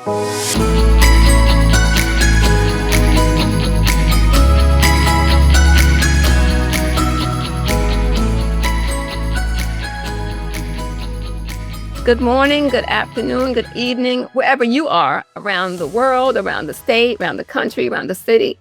Good morning, good afternoon, good evening, wherever you are around the world, around the state, around the country, around the city.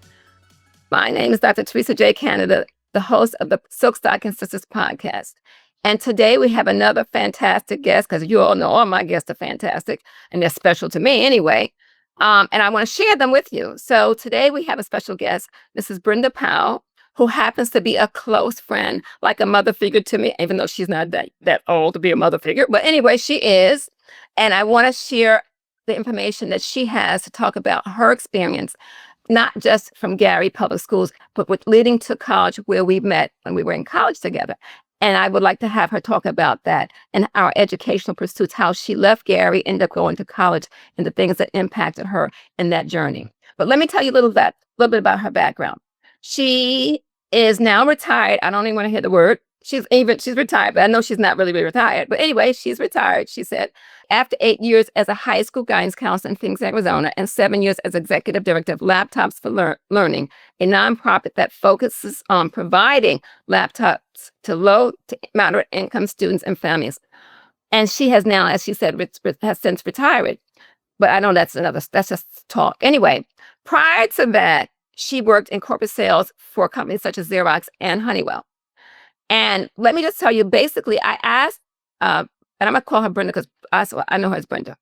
My name is Dr. Theresa J. Canada, the host of the Silk Stocking Sisters podcast. And today we have another fantastic guest, because you all know all my guests are fantastic, and they're special to me anyway. And I want to share them with you. So today we have a special guest. This is Brenda Powell, who happens to be a close friend, like a mother figure to me, even though she's not that old to be a mother figure. But anyway, she is. And I want to share the information that she has to talk about her experience, not just from Gary Public Schools, but with leading to college, where we met when we were in college together. And I would like to have her talk about that and our educational pursuits, how she left Gary, ended up going to college, and the things that impacted her in that journey. But let me tell you a little bit about her background. She is now retired. I don't even want to hear the word. She's retired, but I know she's not really retired. But anyway, she's retired, she said, after 8 years as a high school guidance counselor in Phoenix, Arizona, and 7 years as executive director of Laptops for Learning, a nonprofit that focuses on providing laptops to low to moderate income students and families. And she has now, as she said, has since retired. But I know that's just talk. Anyway, prior to that, she worked in corporate sales for companies such as Xerox and Honeywell. And let me just tell you, basically, I asked, and I'm going to call her Brenda because I know her as Brenda.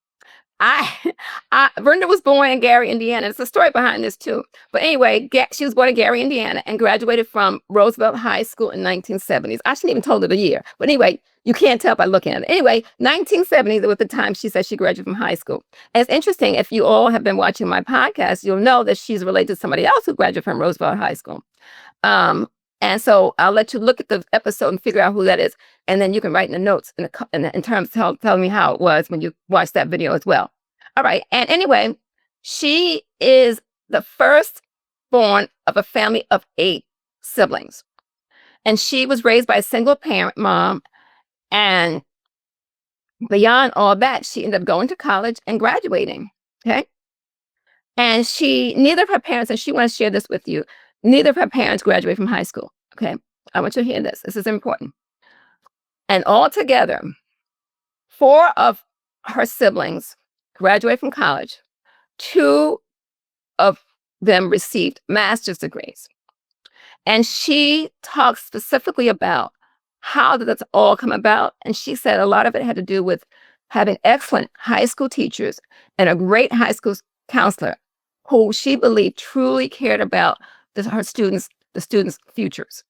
Brenda was born in Gary, Indiana. There's a story behind this too. But anyway, she was born in Gary, Indiana, and graduated from Roosevelt High School in 1970s. I shouldn't even told her the year. But anyway, you can't tell by looking at it. Anyway, 1970s was the time she said she graduated from high school. And it's interesting, if you all have been watching my podcast, you'll know that she's related to somebody else who graduated from Roosevelt High School. And so I'll let you look at the episode and figure out who that is. And then you can write in the notes in terms of tell me how it was when you watch that video as well. All right. And anyway, she is the firstborn of a family of 8 siblings. And she was raised by a single parent mom. And beyond all that, she ended up going to college and graduating. Okay. And neither of her parents, and she wants to share this with you, neither of her parents graduated from high school. Okay. I want you to hear this. This is important. And altogether, 4 of her siblings graduated from college. 2 of them received master's degrees. And she talks specifically about how did this all come about. And she said a lot of it had to do with having excellent high school teachers and a great high school counselor who she believed truly cared about the students' futures.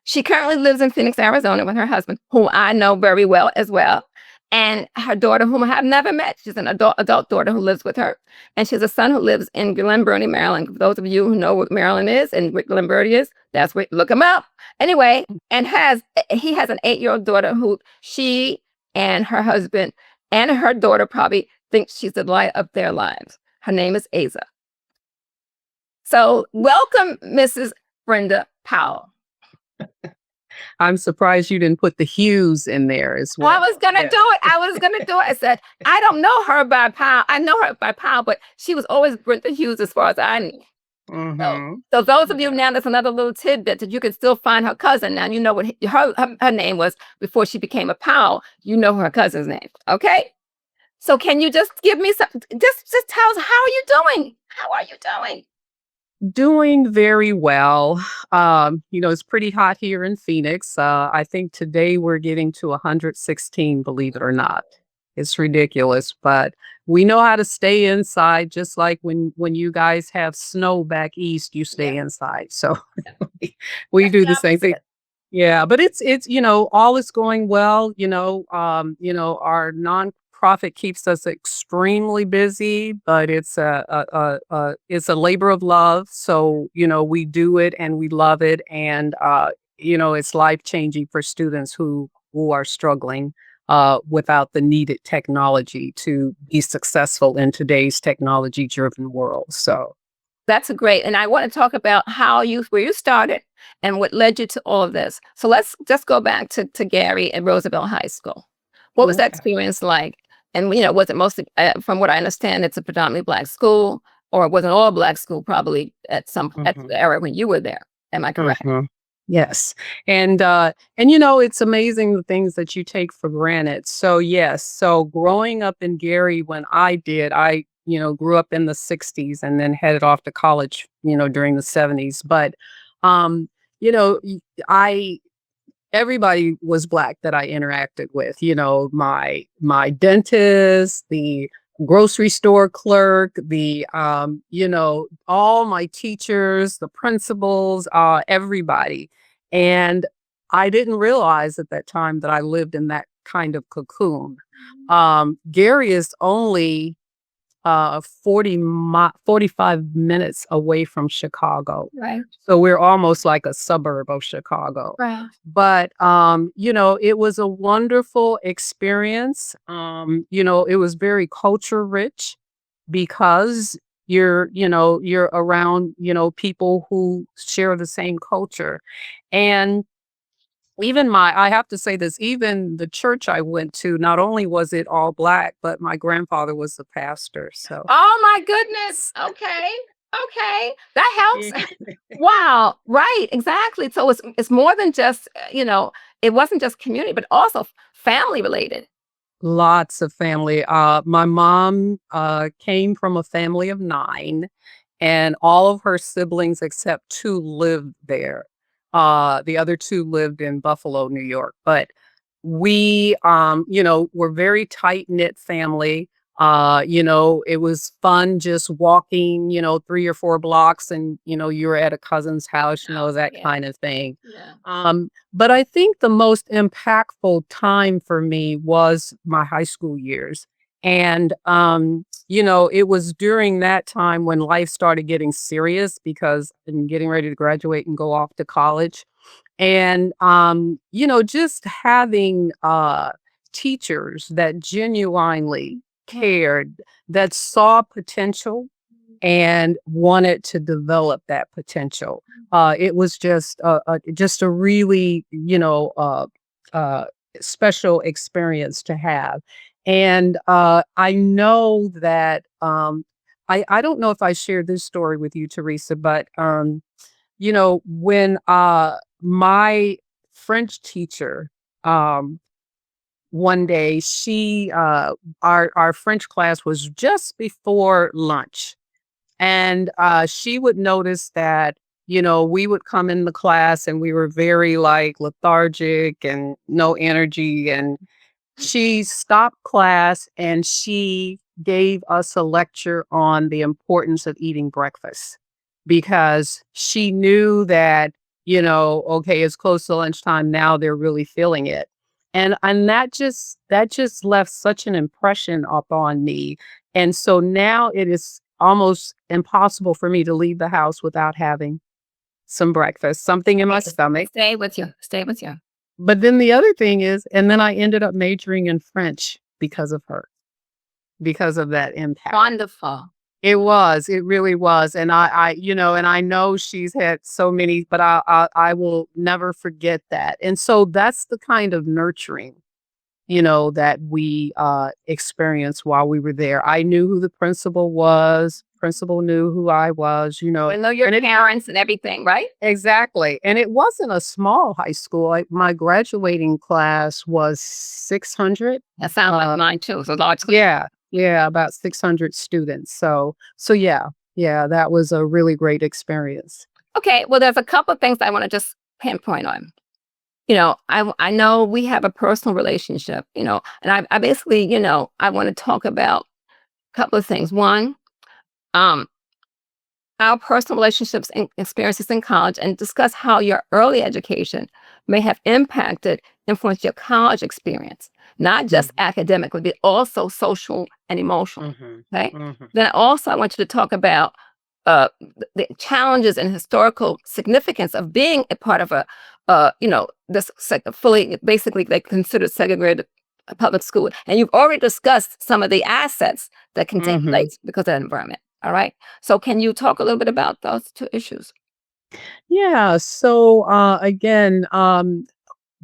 She currently lives in Phoenix, Arizona with her husband, whom I know very well as well, and her daughter, whom I have never met. She's an adult daughter who lives with her. And she has a son who lives in Glen Burnie, Maryland. For those of you who know what Maryland is and what Glen Burnie is, that's where, look him up. Anyway, and he has an 8-year-old daughter who she and her husband and her daughter probably think she's the light of their lives. Her name is Asa. So welcome, Mrs. Brenda Powell. I'm surprised you didn't put the Hughes in there as well. I was going to do it. I said, I don't know her by Powell. I know her by Powell, but she was always Brenda Hughes as far as I knew. Mm-hmm. So those of you now, that's another little tidbit that you can still find her cousin. Now, you know what her name was before she became a Powell. You know her cousin's name. Okay. So can you just give me just tell us, how are you doing? How are you doing? Doing very well. It's pretty hot here in Phoenix. I think today we're getting to 116, believe it or not. It's ridiculous, but we know how to stay inside, just like when you guys have snow back east, you stay inside. So we do the same thing. Yeah, but it's all is going well. Our nonprofit keeps us extremely busy, but it's a labor of love. So we do it and we love it, and it's life changing for students who are struggling without the needed technology to be successful in today's technology driven world. So that's great. And I want to talk about where you started and what led you to all of this. So let's just go back to Gary and Roosevelt High School. What was that experience like? And was it mostly, from what I understand, it's a predominantly Black school, or was it all Black school probably at Mhm. the era when you were there? Am I correct? Mhm. Yes. And it's amazing the things that you take for granted. So yes, so growing up in Gary when I grew up in the 60s and then headed off to college, during the 70s. But um, you know, y- I everybody was Black that I interacted with. My dentist, the grocery store clerk, all my teachers, the principals, everybody. And I didn't realize at that time that I lived in that kind of cocoon. Gary is only 45 minutes away from Chicago. Right. So we're almost like a suburb of Chicago. Right. But it was a wonderful experience. It was very culture rich because you're around, people who share the same culture. And I have to say this, even the church I went to, not only was it all Black, but my grandfather was the pastor. So Oh my goodness. Okay. Okay. That helps. yeah. Wow. Right. Exactly. So it's more than just, it wasn't just community, but also family related. Lots of family. My mom came from a family of 9, and all of her siblings except 2 lived there. The other 2 lived in Buffalo, New York. But we, were very tight-knit family. It was fun just walking, 3 or 4 blocks and, you were at a cousin's house, that Yeah. kind of thing. Yeah. But I think the most impactful time for me was my high school years. And, it was during that time when life started getting serious because I'm getting ready to graduate and go off to college. And, just having teachers that genuinely cared, that saw potential and wanted to develop that potential. It was just a really, special experience to have. And I know that I don't know if I shared this story with you, Teresa, but when my French teacher, um, one day our French class was just before lunch, and she would notice that, we would come in the class and we were very like lethargic and no energy. And she stopped class and she gave us a lecture on the importance of eating breakfast because she knew that, okay, it's close to lunchtime now, they're really feeling it. And that just left such an impression upon me. And so now it is almost impossible for me to leave the house without having some breakfast, something in my stomach. Stay with you. Stay with you. But then the other thing is, and then I ended up majoring in French because of her, because of that impact. Wonderful. It really was. And and I know she's had so many, but I will never forget that. And so that's the kind of nurturing, that we experienced while we were there. I knew who the principal was. Principal knew who I was, I know your and parents and everything, right? exactly. And it wasn't a small high school. My graduating class was 600. That sounds like mine too. So large. Yeah. Yeah, about 600 students. So yeah, that was a really great experience. Okay. Well, there's a couple of things I want to just pinpoint on. I know we have a personal relationship, and I basically, I want to talk about a couple of things. One, um, our personal relationships and experiences in college, and discuss how your early education may have influenced your college experience, not just academically, but also social and emotional. Mhm. Okay. Mhm. Then also, I want you to talk about the challenges and historical significance of being a part of this fully, basically, they consider segregated public school. And you've already discussed some of the assets that can take Mhm. place because of that environment. All right. So can you talk a little bit about those two issues? Yeah, so again,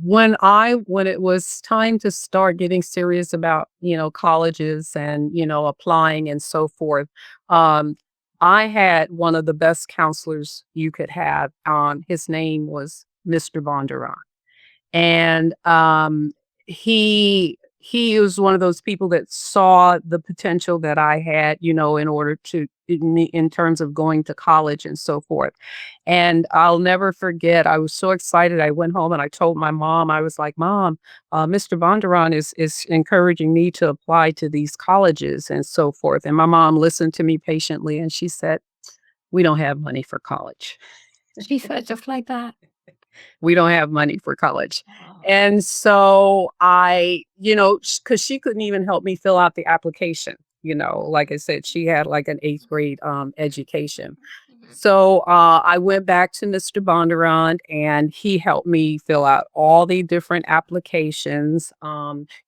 when it was time to start getting serious about, colleges and, applying and so forth, um, I had one of the best counselors you could have. His name was Mr. Bondurant. And he was one of those people that saw the potential that I had, in order to in terms of going to college and so forth. And I'll never forget, I was so excited. I went home and I told my mom, I was like, Mom, Mr. Bondurant is encouraging me to apply to these colleges and so forth. And my mom listened to me patiently and she said, we don't have money for college. She said just like that. We don't have money for college. Wow. And so I, because she couldn't even help me fill out the application. Like I said, she had like an eighth grade education. Mhm. So I went back to Mr. Bondurant and he helped me fill out all the different applications.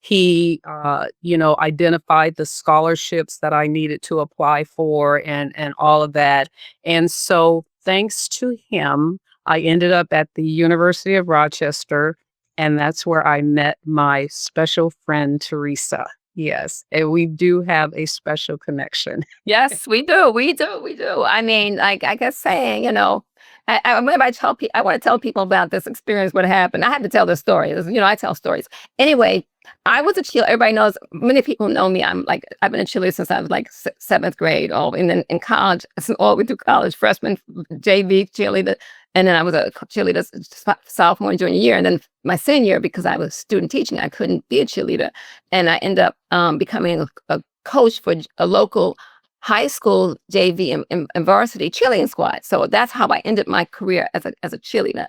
He, identified the scholarships that I needed to apply for and all of that. And so thanks to him, I ended up at the University of Rochester, and that's where I met my special friend, Theresa. Yes, and we do have a special connection. Yes, we do. We do. We do. I mean, like I guess saying, I remember I want to tell people about this experience, what happened. I had to tell the story. I tell stories. Anyway, I was a cheerleader. Everybody knows, many people know me. I've been a cheerleader since I was like seventh grade, and then in college, all the way through college, freshman, JV cheerleader. And then I was a cheerleader sophomore and junior year. And then my senior year, because I was student teaching, I couldn't be a cheerleader. And I ended up becoming a coach for a local high school JV and varsity cheerleading squad. So that's how I ended my career as a cheerleader.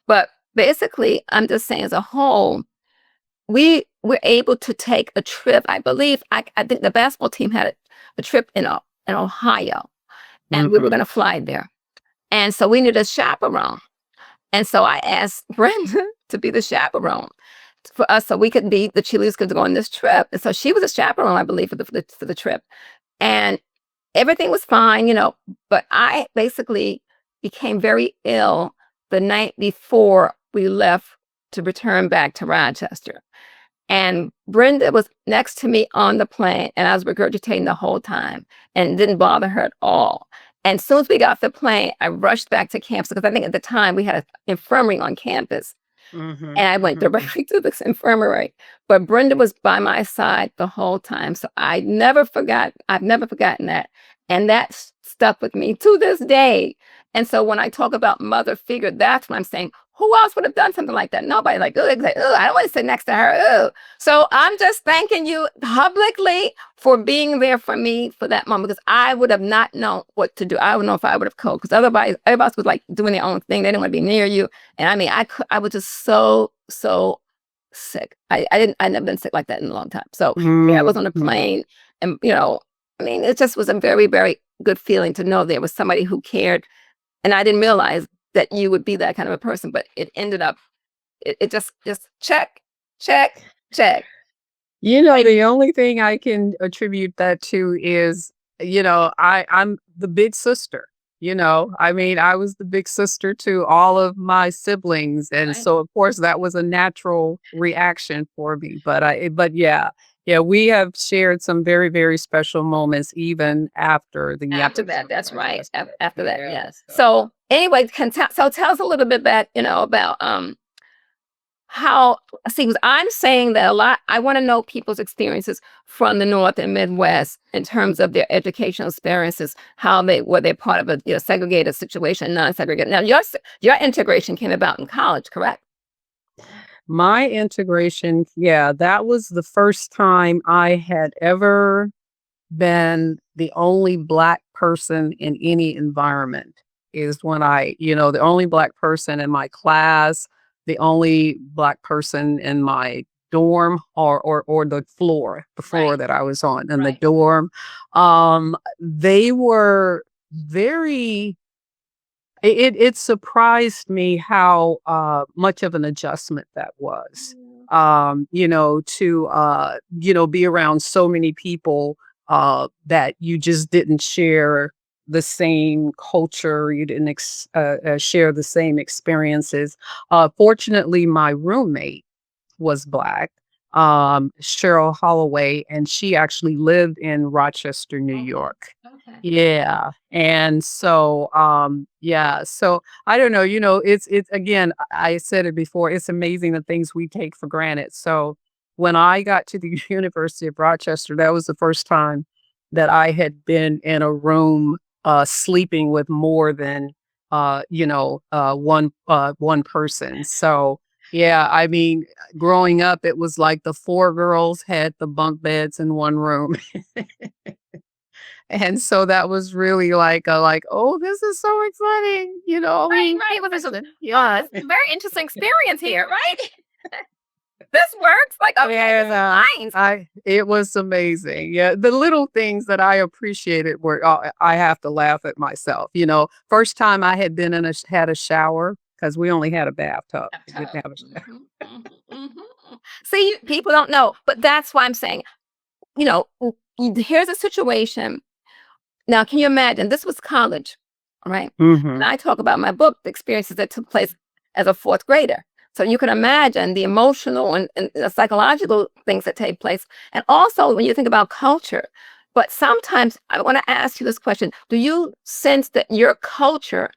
But basically, I'm just saying, as a whole, we were able to take a trip. I believe I think the basketball team had a trip in Ohio, and we were going to fly there. And so we needed a chaperone. And so I asked Brenda to be the chaperone for us, so we could be the cheerleaders could go on this trip. And so she was a chaperone, I believe, for the trip. And everything was fine, but I basically became very ill the night before we left to return back to Rochester. And Brenda was next to me on the plane, and I was regurgitating the whole time, and it didn't bother her at all. And as soon as we got off the plane, I rushed back to campus because I think at the time we had an infirmary on campus. And I went directly to this infirmary. But Brenda was by my side the whole time. So I've never forgotten that. And that stuck with me to this day. And so when I talk about mother figure, that's what I'm saying. Who else would have done something like that? Nobody. Like, oh, I don't want to sit next to her. Ugh. So I'm just thanking you publicly for being there for me for that moment, because I would have not known what to do. I don't know if I would have coped, because everybody was like doing their own thing. They didn't want to be near you. And I mean, I was just so sick. I'd never been sick like that in a long time. So yeah, I was on a plane, and I mean, it just was a very, very good feeling to know there was somebody who cared. And I didn't realize that you would be that kind of a person, but it ended up, it just check, check, check. The only thing I can attribute that to is, I'm the big sister. I mean, I was the big sister to all of my siblings. And Right. so, of course, that was a natural reaction for me. But yeah, we have shared some very, very special moments even after the After that, that's right. After that, Yeah. yes. So anyway, so tell us a little bit about, about how, see, 'cause I'm saying that a lot. I want to know people's experiences from the North and Midwest in terms of their educational experiences, how were they part of a segregated situation, non-segregated. Now, your integration came about in college, correct? My integration, yeah, that was the first time I had ever been the only Black person in any environment. Is when the only Black person in my class, the only Black person in my dorm, or the floor Right, that I was on in the right. dorm. They were very it surprised me how much of an adjustment that was. To be around so many people that you just didn't share the same culture. You didn't share the same experiences. Fortunately, my roommate was Black, Cheryl Holloway, and she actually lived in Rochester, New Okay. York. Okay. Yeah. And so, yeah, so I don't know, it's again, I said it before, it's amazing the things we take for granted. So when I got to the University of Rochester, that was the first time that I had been in a room sleeping with more than one person. So yeah, I mean, growing up, it was like the four girls had the bunk beds in one room. And so that was really like, "Oh, this is so exciting," Right, right. Well, yeah, it's a very interesting experience here, right? This works. Like, okay, there's lines. It was amazing. Yeah, the little things that I appreciated were, I have to laugh at myself, first time I had been had a shower because we only had a bathtub. We didn't have a shower. See, people don't know, but that's why I'm saying, here's a situation. Now, can you imagine? This was college, all right? And Mhm. I talk about my book, the experiences that took place as a fourth grader. So you can imagine the emotional and the psychological things that take place. And also when you think about culture. But sometimes I want to ask you this question. Do you sense that your culture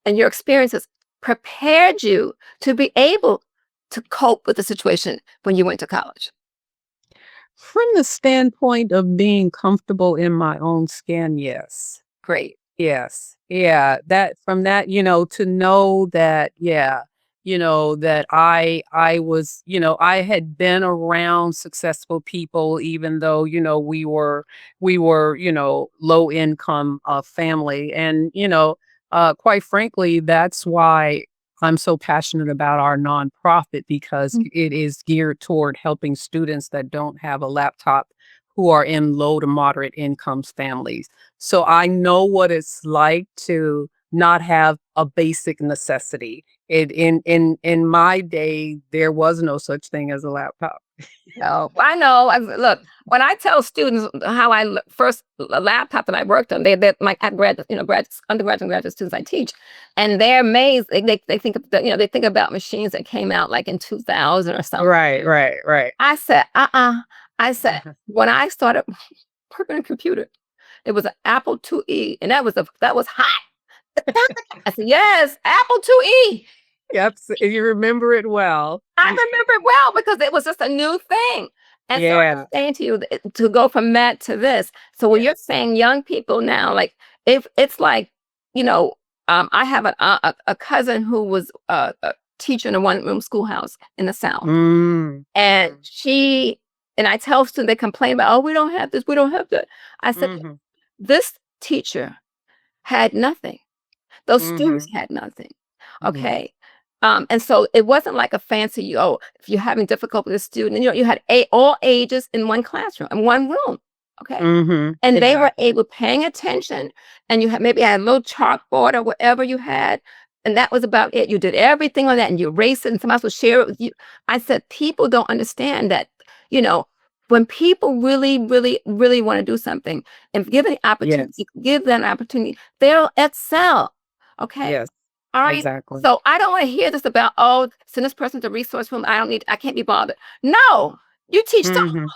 and your experiences prepared you to be able to cope with the situation when you went to college? From the standpoint of being comfortable in my own skin, yes. Great. Yes. Yeah, that from that, to know that, yeah, that I was, I had been around successful people even though, we were, low income family. And, quite frankly, that's why I'm so passionate about our nonprofit because it is geared toward helping students that don't have a laptop who are in low to moderate incomes families. So I know what it's like to not have a basic necessity. In my day, there was no such thing as a laptop. No, I know. Look, when I tell students how first laptop that I worked on, they my undergraduate and graduate students I teach, and they're amazed. They think of they think about machines that came out like in 2000 or something. Right, right, right. I said, I said when I started working on a computer, it was an Apple IIe, and that was hot. I said, yes, Apple IIe. Yep. You remember it well. I remember it well because it was just a new thing. And so I'm Yeah. saying to you to go from that to this. So when you're Yes. saying young people now, like if it's like, I have a cousin who was a teacher in a one-room schoolhouse in the South. Mm. And and I tell students, they complain about, oh, we don't have this, we don't have that. I said, Mhm. this teacher had nothing. Those students Mhm. had nothing. Mhm. Okay. And so it wasn't like a fancy, if you're having difficulty with a student, you had all ages in one classroom, in one room. Okay. Mhm. And they were Exactly. able paying attention, and you had maybe had a little chalkboard or whatever you had. And that was about it. You did everything on that and you erased it and somebody else will share it with you. I said, people don't understand that, you know, when people really, really, really want to do something and given the Yes. opportunity, give them an opportunity, they'll excel. Okay. Yes. All right. Exactly. So I don't want to hear this about, oh, send this person to resource room. I can't be bothered. No, you teach them. Mhm.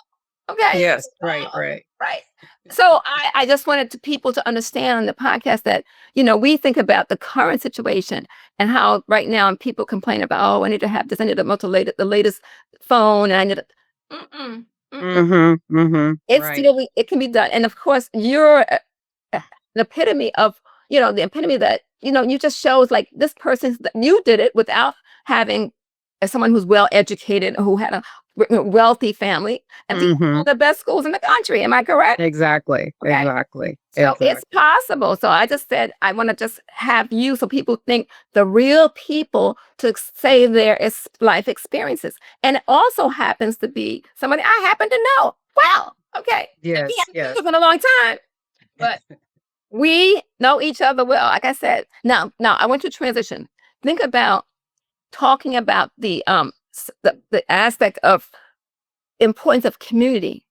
Okay. Yes. Right, right. Right. So I just wanted people to understand on the podcast that, we think about the current situation and how right now people complain about, oh, I need to have this, I need the latest phone, and I need mm-mm, mm-mm. Mhm. Mhm. Right. It can be done. And of course, you're the epitome of, the epitome that, you just shows like this person, you did it without having as someone who's well educated, who had a wealthy family, and to one of Mhm. the best schools in the country. Am I correct? Exactly. Okay. Exactly. So it's Exactly. possible. So I just said, I want to just have you so people think the real people to say their life experiences. And it also happens to be somebody I happen to know. Well, okay. We Yes. haven't Yes. spoken in a long time, but we know each other well. Like I said, now I want to transition. Think about talking about the aspect of importance of community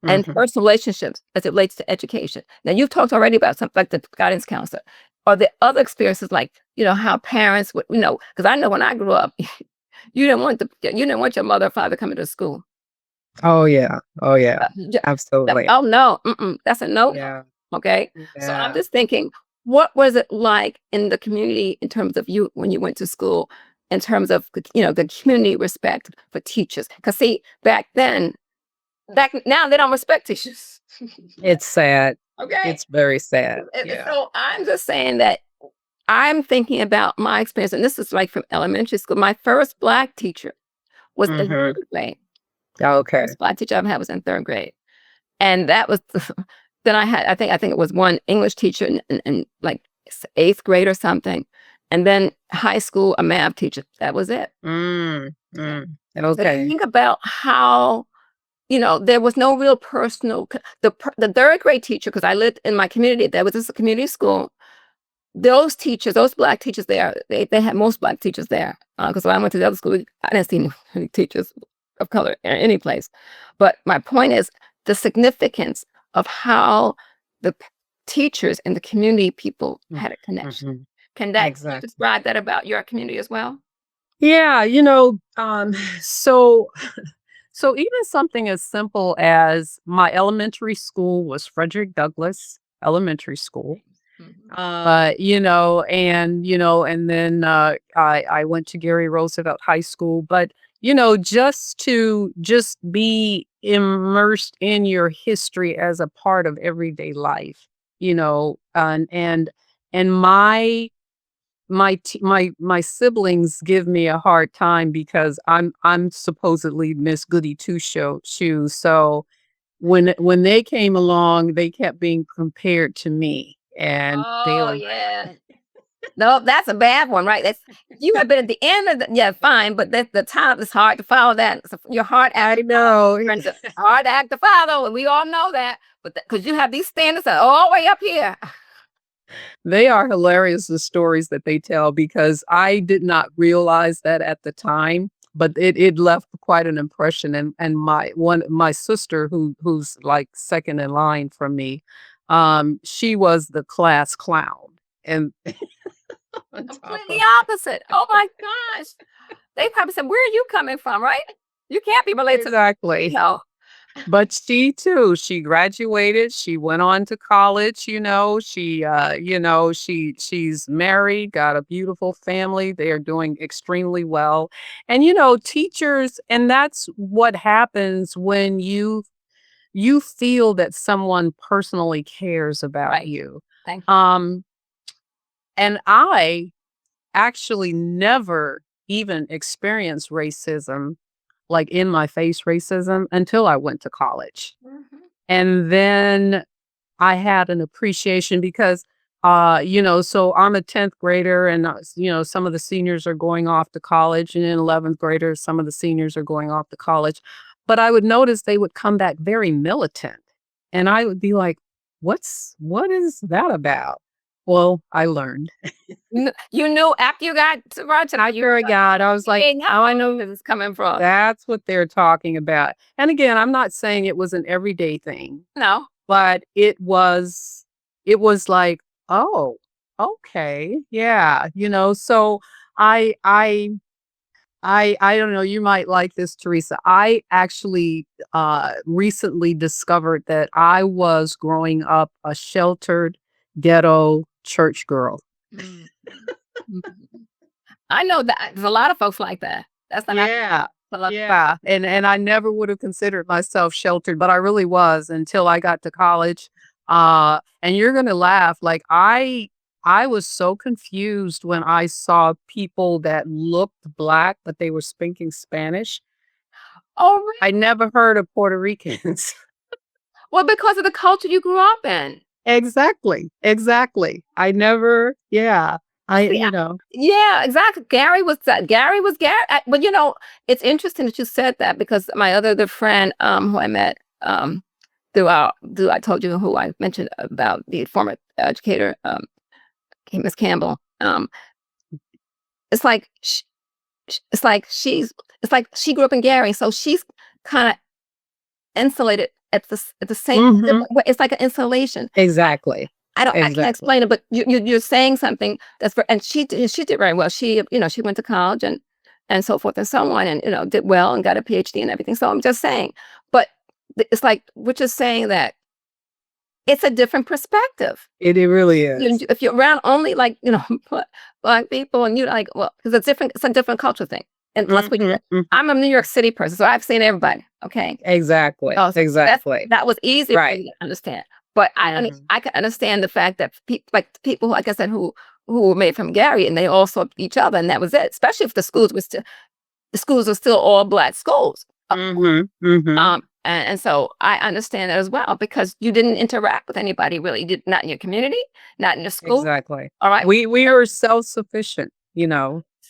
and Mhm. personal relationships as it relates to education. Now, you've talked already about something like the guidance counselor. Are there other experiences like, how parents would, because I know when I grew up, you didn't want your mother or father coming to school. Oh, yeah. Oh, yeah. J Absolutely. Oh, no, that's a no, Yeah. okay? So I'm Yeah. just thinking, what was it like in the community in terms of you when you went to school, in terms of, the community respect for teachers? Because see, back now they don't respect teachers. It's sad. Okay? It's very sad. Yeah. So I'm just saying that I'm thinking about my experience, and this is like from elementary school. My first Black teacher was in Mhm. 3rd grade. Okay. First Black teacher I ever had was in 3rd grade. And that was then I think it was one English teacher in like 8th grade or something, and then high school, a math teacher. That was it. Mm, Okay. mm. So you Okay. think about how, there was no real personal the 3rd grade teacher, because I lived in my community, there was this community school. Those teachers, those Black teachers there, they had most Black teachers there. Because when I went to the other school, I didn't see any teachers of color in any place. But my point is the significance of how the teachers and the community people Mm, had a connection. mhm. Can you Exactly. describe that about your community as well? Yeah, so so even something as simple as my elementary school was Frederick Douglass Elementary School. Mhm. And then I went to Gary Roosevelt High School, but just be immersed in your history as a part of everyday life, and my siblings give me a hard time because I'm supposedly Miss Goody Two Shoes. So when they came along, they kept being compared to me, and they Oh, were yeah. No, that's a bad one, right? That's you have been at the end of yeah, fine, but the top is hard to follow that. It's your hard act I to follow, know. Brenda. Hard act to follow, and we all know that. But because you have these standards that are all the way up here. They are hilarious, the stories that they tell, because I did not realize that at the time, but it left quite an impression. And my sister, who's like second in line from me, she was the class clown. And on top Completely of opposite. Oh my gosh. They probably said, "Where are you coming from?" Right? You can't be related to you exactly. know. But she too, she graduated, she went on to college, she's married, got a beautiful family, they are doing extremely well. And teachers, and that's what happens when you feel that someone personally cares about Right. you. Thank you. Um, and I actually never even experienced racism, like in my face racism, until I went to college. Mhm. And then I had an appreciation because, so I'm a 10th grader, and, some of the seniors are going off to college, and in 11th graders, some of the seniors are going off to college. But I would notice they would come back very militant. And I would be like, what is that about? Well, I learned. You knew after you got to Rochester, you Sure, God, I was like, dang, how I know where this is coming from. that's what they're talking about. And again, I'm not saying it was an everyday thing. No. But it was like, "Oh, okay, yeah," so I I I don't know, you might like this, Teresa. I actually, recently discovered that I was growing up a sheltered ghetto church girl. Mhm. Mhm. I know that there's a lot of folks like that. That's not Yeah. a lot. Yeah, and I never would have considered myself sheltered, but I really was until I got to college. And you're gonna laugh, like, I was so confused when I saw people that looked Black, but they were speaking Spanish. Oh, really? I never heard of Puerto Ricans. Well, because of the culture you grew up in. Exactly, exactly. I never yeah, I See, you know yeah, exactly. Gary was Gary. But it's interesting that you said that because my other friend, who I met, through I told you who I mentioned about the former educator, Miss Campbell. It's like it's like she grew up in Gary, so she's kind of insulated at the same different way. It's like an installation. Exactly. I can't Exactly. explain it, but you're saying something that's and she did very well. She, she went to college and so forth and so on, and did well and got a PhD and everything. So I'm just saying, but it's like we're just saying that it's a different perspective. It really is. If you're around only like black people, and you like, well, because it's a different culture thing. And I'm a New York City person, so I've seen everybody. Okay, Exactly. so Exactly. that was easy for Right. me to understand. But I can understand the fact that people, like I said, who were made from Gary, and they all saw each other, and that was it. Especially if the schools are still all black schools. And so I understand that as well, because you didn't interact with anybody really. You did not in your community, not in your school. Exactly. All right. We are self-sufficient,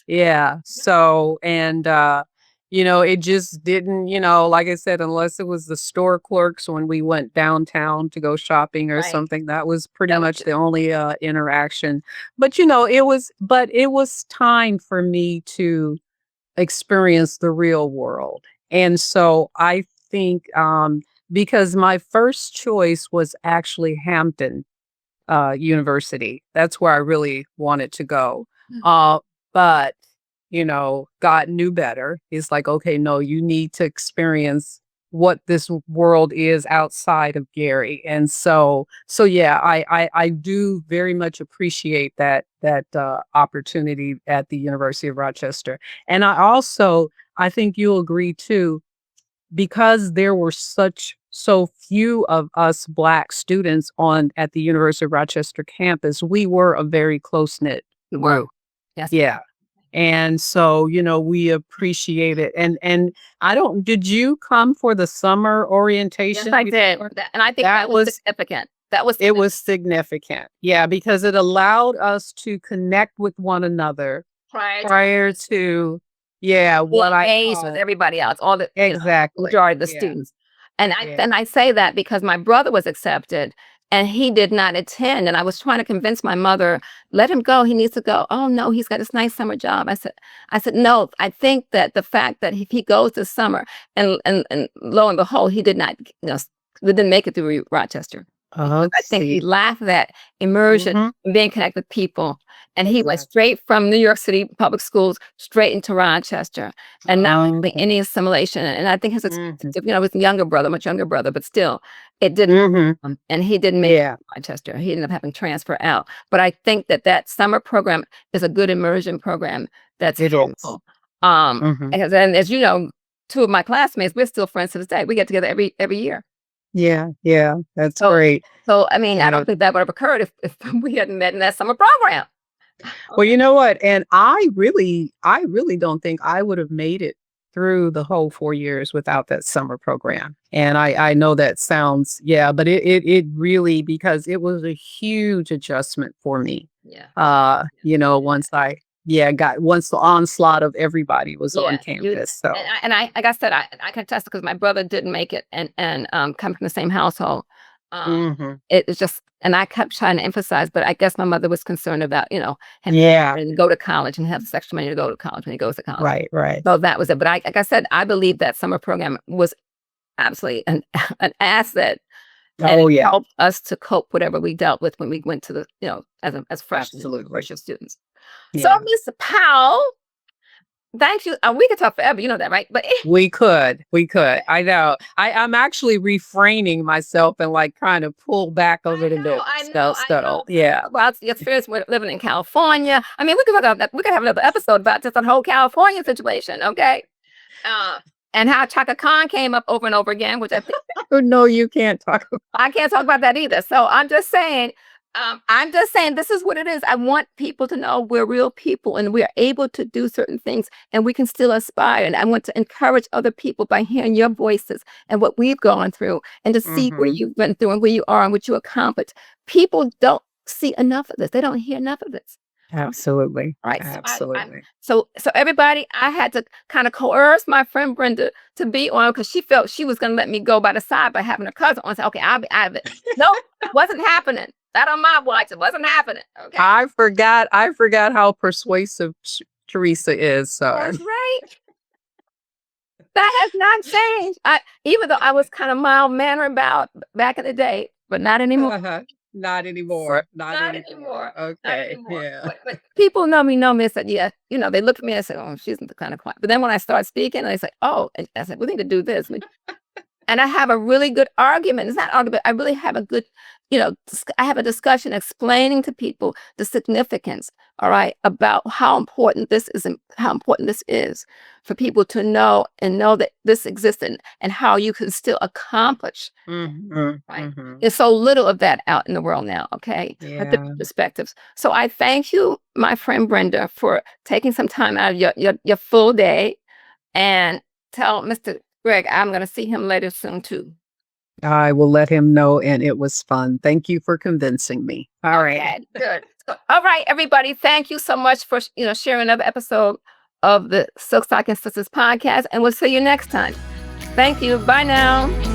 Yeah. So, and it just didn't, like I said, unless it was the store clerks when we went downtown to go shopping or Right. something, that was pretty That was much it. the only interaction. But it was time for me to experience the real world. And so I think because my first choice was actually Hampton University. That's where I really wanted to go. But, God knew better. He's like, okay, no, you need to experience what this world is outside of Gary. And so yeah, I do very much appreciate that opportunity at the University of Rochester. And I think you'll agree too, because there were so few of us Black students at the University of Rochester campus, we were a very close-knit group. Yes. Yeah. And so, we appreciate it. And did you come for the summer orientation? Yes, I did. And I think that was significant. It was significant. Yeah, because it allowed us to connect with one another prior to what I engaged with everybody else, all the exactly majority of the students. And I say that because my brother was accepted and he did not attend. And I was trying to convince my mother, let him go. He needs to go. Oh no, he's got this nice summer job. I said, no, I think that the fact that if he goes this summer, and lo and behold, he did not, we didn't make it through Rochester. I think he lacked that immersion, being connected with people. And he went straight from New York City public schools straight into Rochester, and not really any assimilation. And I think his, his younger brother, much younger brother, but still, it didn't. And he didn't make it to Rochester. He ended up having to transfer out. But I think that summer program is a good immersion program. That's helpful. And as you know, two of my classmates, we're still friends to this day. We get together every year. Yeah, that's great. So, I mean, I don't think that would have occurred if we hadn't met in that summer program. Well, you know what? And I really don't think I would have made it through the whole 4 years without that summer program. And I know that sounds, but it really, because it was a huge adjustment for me. Once the onslaught of everybody was on campus. So, and I like I said, I can attest, because my brother didn't make it, and coming from the same household, it's just, and I kept trying to emphasize, but I guess my mother was concerned about him and go to college and have this extra money to go to college when he goes to college. Right. So that was it. But like I said, I believe that summer program was absolutely an asset. And it helped us to cope whatever we dealt with when we went to the as freshmen, freshman students. So, Miss Powell, thank you. We could talk forever, you know that, right? But we could. I know. I'm actually refraining myself and like trying to pull back a little bit. I know. Yeah. Well, your experience with living in California. I mean, we could talk about that. We could have another episode about just the whole California situation, okay? And how Chaka Khan came up over and over again, which I think. Oh, no, you can't talk about. I can't talk about that either. So I'm just saying. This is what it is. I want people to know we're real people and we are able to do certain things and we can still aspire. And I want to encourage other people by hearing your voices and what we've gone through, and to see where you've been through and where you are and what you accomplished. People don't see enough of this. They don't hear enough of this. Absolutely. All right. Absolutely. So everybody, I had to kind of coerce my friend Brenda to be on, because she felt she was going to let me go by the side by having a cousin on. So, okay, I'll be out of it. No, it wasn't happening. That on my watch, it wasn't happening. Okay. I forgot how persuasive Theresa is. So. That's right. That has not changed. Even though I was kind of mild mannered about back in the day, but not anymore. Uh-huh. Not anymore. Not Not anymore. anymore. Not Okay. anymore. Yeah. But people know me. Said, yeah, they look at me and say, oh, she's the kind of quiet. But then when I start speaking, they say, oh, and I said, we need to do this. And I have a really good argument. It's not argument. I really have a good, I have a discussion explaining to people the significance, all right, about how important this is and how important this is for people to know and know that this exists and how you can still accomplish. Mhm, Right. mhm. There's so little of that out in the world now, okay? But the Yeah. perspectives. So I thank you, my friend Brenda, for taking some time out of your full day and tell Mr. Greg I'm going to see him later soon too. I will let him know, and it was fun. Thank you for convincing me. All right. Okay, good. All right, everybody. Thank you so much for sharing another episode of the Silk Stocking Sisters podcast, and we'll see you next time. Thank you. Bye now.